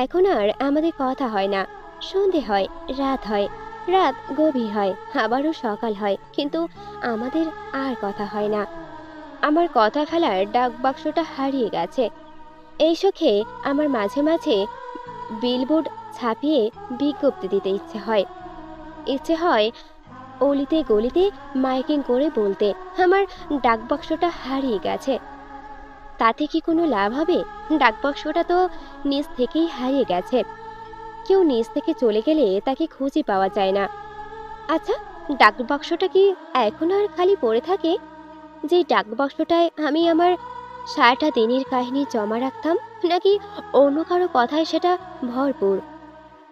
এখন আর আমাদের কথা হয় না। সন্ধে হয়, রাত হয়, রাত গভীর হয়, আবারও সকাল হয়, কিন্তু আমাদের আর কথা হয় না। আমার কথা ফেলার ডাক বাক্সটা হারিয়ে গেছে। এই শোকে আমার মাঝে মাঝে বিলবোর্ড ছাপিয়ে বিজ্ঞপ্তি দিতে ইচ্ছে হয় অলিতে গলিতে মাইকিং করে বলতে আমার ডাকবাক্সটা হারিয়ে গেছে। তাতে কি কোনো লাভ হবে? ডাকবাক্সটা তো নিজ থেকেই হারিয়ে গেছে। কেউ নিজ থেকে চলে গেলে তাকে খুঁজে পাওয়া যায় না। আচ্ছা, ডাকবাক্সটা কি এখন আর খালি পড়ে থাকে? যে ডাকবাক্সটায় আমি আমার সারাটা দিনের কাহিনী জমা রাখতাম, নাকি অন্য কারো কথায় সেটা ভরপুর?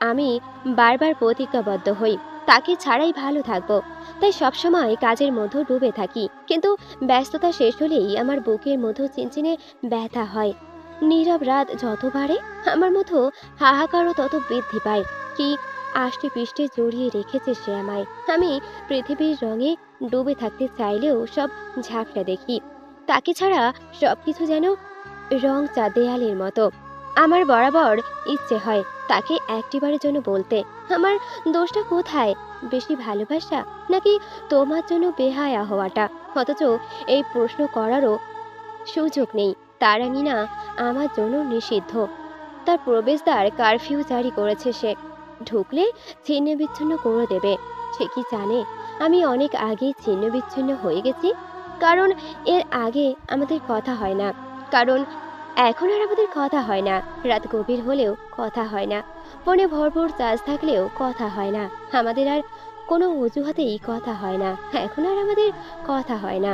আমি বারবার প্রতিজ্ঞাবদ্ধ হই তাকে ছাড়াই ভালো থাকবো, তাই সবসময় কাজের মধ্যে ডুবে থাকি। কিন্তু ব্যস্ততা শেষ হলেই আমার বুকের মধ্যে চিনচিনে ব্যথা হয়। নীরব রাত যত বাড়ে আমার মতো হাহাকারও তত বৃদ্ধি পায়। কি আষ্টে পৃষ্ঠে জড়িয়ে রেখেছে সে আমায়। আমি পৃথিবীর রঙে ডুবে থাকতে চাইলেও সব ঝাপটা দেখি। তাকে ছাড়া সবকিছু যেন রং চা দেয়ালের মতো। আমার বরাবর ইচ্ছে হয় তাকে একটিবারের জন্য বলতে, আমার দোষটা কোথায়? বেশি ভালোবাসা, নাকি তোমার জন্য বেহায়া হওয়াটা? অথচ এই প্রশ্ন করারও সুযোগ নেই। তার আঙিনা আমার জন্য নিষিদ্ধ। তার প্রবেশদ্বার কারফিউ জারি করেছে সে। ঢুকলে ছিন্ন বিচ্ছিন্ন করে দেবে। সে কি জানে আমি অনেক আগেই ছিন্ন বিচ্ছিন্ন হয়ে গেছি? কারণ এর আগে আমাদের কথা হয় না। কারণ এখন আর আমাদের কথা হয় না। রাত গভীর হলেও কথা হয় না। ফোনে ভরপুর চার্জ থাকলেও কথা হয় না। আমাদের আর কোনো অজুহাতেই কথা হয় না। এখন আর আমাদের কথা হয় না।